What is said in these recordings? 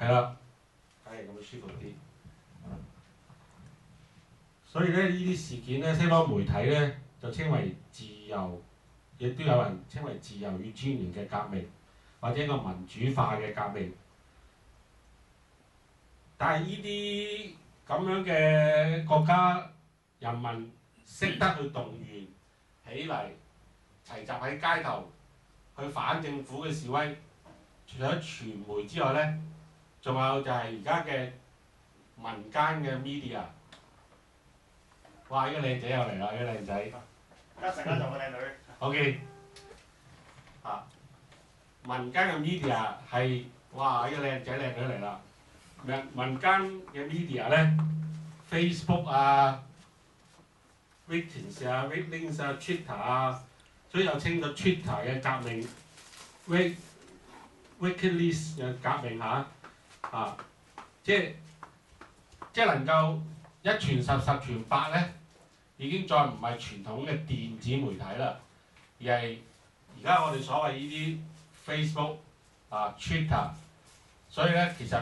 係啦，係咁舒服啲。所以咧，呢啲事件咧，西方媒體咧就稱為自由，亦都有人稱為自由與尊嚴嘅革命，或者一個民主化嘅革命。但係呢啲咁樣嘅國家人民識得去動員起嚟，齊集喺街頭去反政府嘅示威，除咗傳媒之外咧，仲有就係而家嘅民間嘅 media。哇！呢個靚仔又嚟啦，呢個靚仔。一陣間就個靚女。OK。啊，民間嘅 media 係哇！呢個靚仔靚女嚟啦。民間嘅 media 咧 ，Facebook 啊、Wikileaks 啊、Wikileaks 啊、Twitter 啊，所以又稱咗 Twitter 嘅革命 ，Wikileaks 嘅革命嚇啊，即係能夠一傳十，十傳百咧。已經再唔係傳統嘅電子媒體啦，而係而家我哋所謂呢啲 Facebook 啊、Twitter， 所以咧其實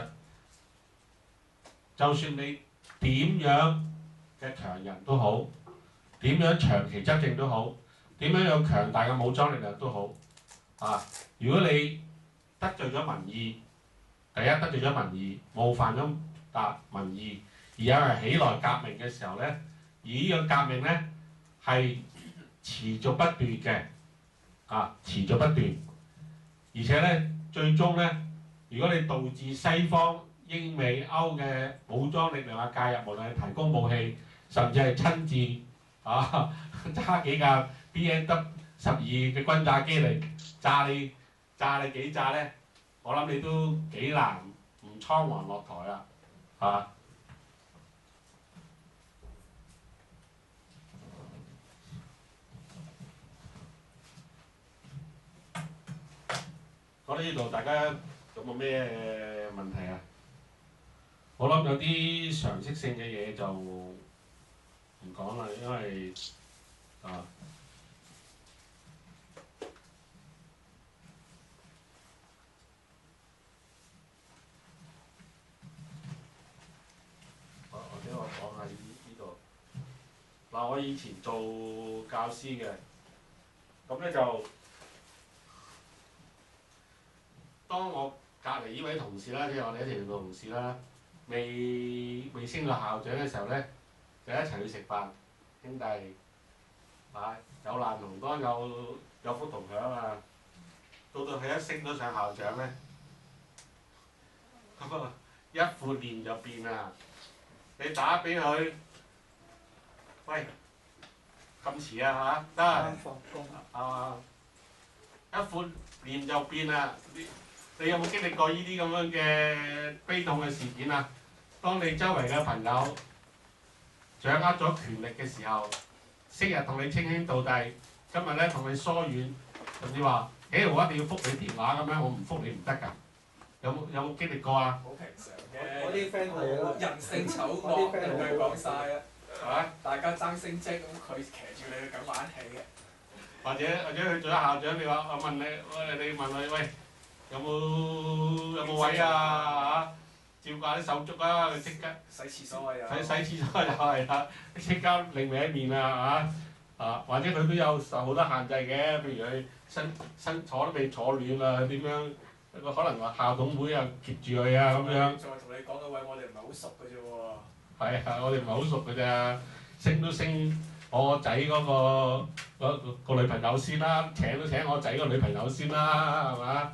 就算你點樣嘅強人都好，點樣長期執政都好，點樣有強大嘅武裝力量都好，啊！如果你得罪咗民意，第一得罪咗民意，冒犯咗民意，而有人起來革命嘅時候咧。而呢個革命咧係持續不斷嘅，持續不斷，而且咧最終咧，如果你導致西方英美歐嘅武裝力量嘅介入，無論係提供武器，甚至係親自揸幾架 BNW-12嘅轟炸機嚟炸你幾炸咧，我諗你都幾難唔倉皇落台啦，講到呢度，大家有冇咩問題啊？我諗有啲常識性嘅嘢就唔講啦，因為或者我講下呢度。嗱，我以前做教師嘅，咁咧就。當我隔離呢位同事啦，即係我哋一條同事啦，未升到校長嘅時候咧，就一齊去食飯，兄弟，有難同當有福同享啊！到佢一升咗上校長咧，咁啊一副臉就變啦！你打俾佢，喂，咁遲啊嚇，得放工一副臉就變啦！你有冇經歷過呢啲咁樣嘅悲痛嘅事件啊？當你周圍嘅朋友掌握咗權力嘅時候，昔日同你稱兄道弟，今日咧同你疏遠，甚至話：我一定要覆你電話咁樣，我唔覆你唔得㗎。有冇經歷過啊？好平常嘅。我啲 friend 係人性醜惡，一句講晒啊！係嘛？大家爭升職，咁佢騎住你去咁玩氣嘅。或者佢做咗校長，你話我問你，你問佢喂。有冇位啊？照顧下啲手足啊！佢即刻洗廁所啊又。洗廁所就係啦，即刻另另一面啊或者佢都有受好多限制嘅，譬如佢身坐都未坐暖啊，點樣？可能話校董會又夾住佢啊咁樣。再同你講到喂，我哋唔係好熟嘅啫喎。係啊，我哋唔係好熟嘅咋，升都升我個仔嗰個女朋友先啦，請都請我仔個女朋友先啦，係嘛？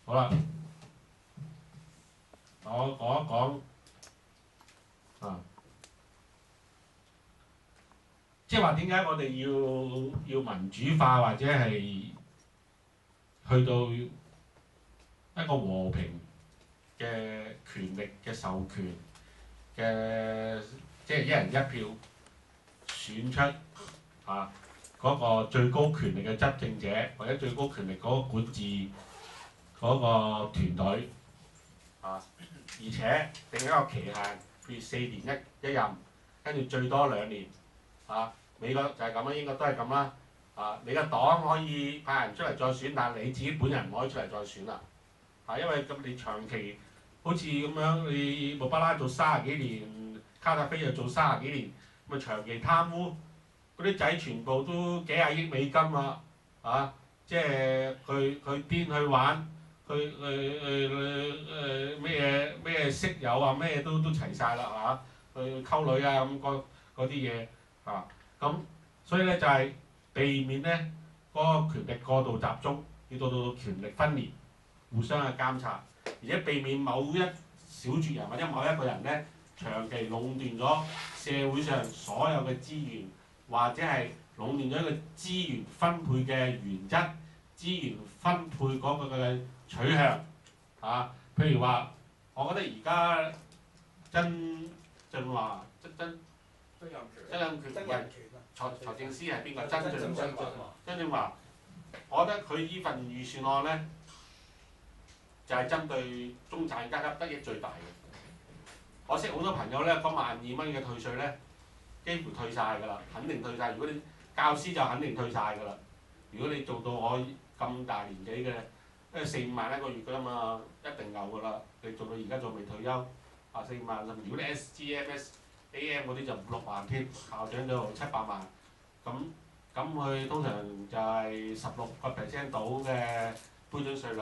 好啦，我講一講即係話點解我哋要民主化或者係去到一個和平嘅權力嘅授權嘅，即係一人一票選出嗰個最高權力嘅執政者，或者最高權力嗰個管治嗰個團隊而且定一個期限，譬如4年一任，跟住最多2年美國就係咁啦，英國都係咁啦。你個黨可以派人出嚟再選，但係你自己本人唔可以出嚟再選啦。因為咁你長期好似咁樣，你穆巴拉做30幾年，卡達菲又做30幾年，咁啊長期貪污，嗰啲仔全部都幾廿億美金啊！即係佢癲去玩，佢咩色友啊，咩都齊晒啦去溝女啊咁嗰啲嘢咁所以咧就係避免咧嗰個權力過度集中，要到權力分裂，互相嘅監察，而且避免某一小撮人或者某一個人咧長期壟斷咗社會上所有嘅資源，或者係壟斷咗一個資源分配嘅原則、資源分配嗰個嘅取向譬如話，我覺得而家曾俊華曾蔭權財政司係邊個？曾俊華，我覺得佢呢份預算案咧，就係針對中產階級得益最大嘅。我識好多朋友咧，嗰12000蚊嘅退稅咧，幾乎退晒㗎啦，肯定退晒。如果你教師就肯定退晒㗎啦。如果你做到我咁大年紀嘅，因為4-5萬一個月㗎嘛，一定有㗎啦。你做到而家仲未退休，4-5萬。如果你 SGM、AM 嗰啲就5-6萬添，校長就700萬。咁佢通常就係16% 到嘅標準稅率，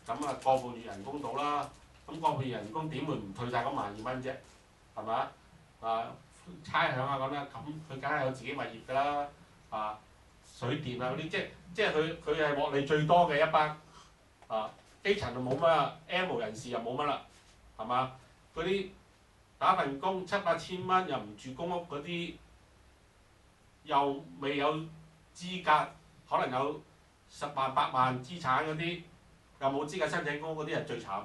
咁個半月人工到啦。咁個半月人工點會唔退晒嗰12000蚊啫？係咪差餉咁啦，咁佢梗係有自己物業㗎啦。水電嗰啲，即係佢係獲利最多嘅一班。基層就冇乜啦 ，M 人士又冇乜啦，係嘛？嗰啲打份工7-8千蚊又唔住公屋嗰啲，又未有資格，可能有10萬8萬資產嗰啲，又冇資格申請公屋嗰啲係最慘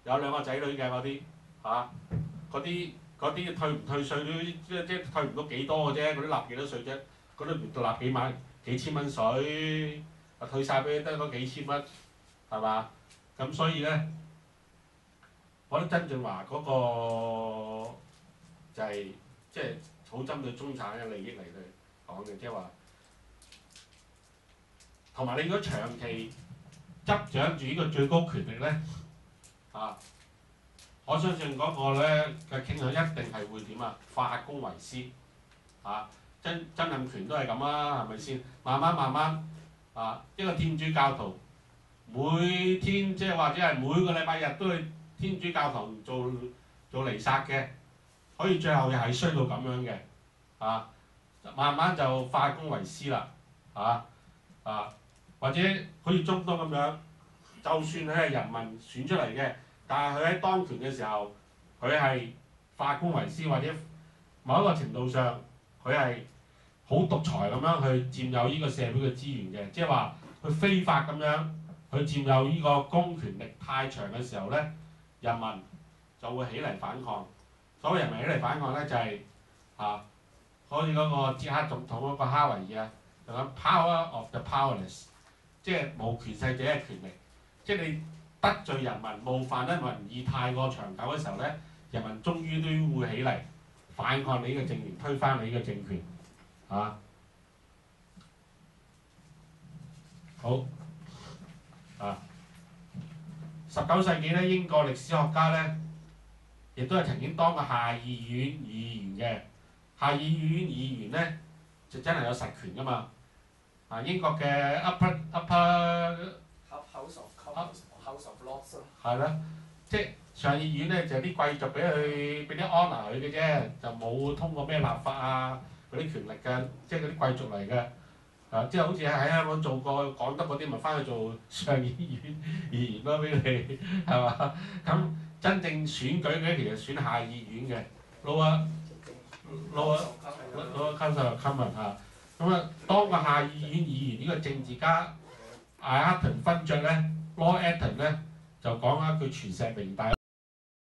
有2個仔女嘅嗰啲嗰啲退唔退稅都即退唔到幾多嘅啫，嗰啲納幾多稅啫？嗰啲納幾千蚊稅，退晒俾你得嗰幾千蚊，係嘛？咁所以咧，我覺得曾俊華嗰個就係即係好針對中產嘅利益嚟講嘅，即係話，同埋你如果長期執掌住呢個最高權力咧，我相信嗰個咧嘅傾向一定係會點化公為私曾蔭權都係咁啦，係咪先？慢慢一個天主教徒，每天即係或者係每個禮拜日都去天主教堂做彌撒嘅，可以最後又係衰到咁樣嘅慢慢就化公為私啦或者好似中東咁樣，就算佢係人民選出嚟嘅，但係佢喺當權嘅時候，佢係化公為私，或者某一個程度上佢係好獨裁咁樣去佔有呢個社會嘅資源嘅，即係話佢非法咁樣去佔有呢個公權力太長嘅時候咧，人民就會起嚟反抗。所謂人民起嚟反抗咧，就係好似嗰個捷克總統嗰個哈維爾就講 power of the powerless， 即係無權勢者嘅權力。即係你得罪人民、冒犯得民意太過長久嘅時候咧，人民終於都會起嚟反抗你呢個政權，推翻你呢個政權。好19世紀咧，英國歷史學家咧，亦都係曾經當過下議院議員嘅。下議院議員咧，就真係有實權㗎嘛。英國嘅 upper House of Lords 係啦，即係上議院咧就係啲貴族俾啲 honour 佢嘅啫，就冇通過咩立法嗰啲權力嘅，即係嗰啲貴族嚟嘅。即係好似喺香港做過港督嗰啲，咪翻去做上議院議員咯，俾你係嘛？咁真正選舉嘅其實選下議院嘅，lower house of commons 咁當個下議院議員呢個政治家艾克頓勳爵咧 ，Lord Acton 咧就講一句傳石明大。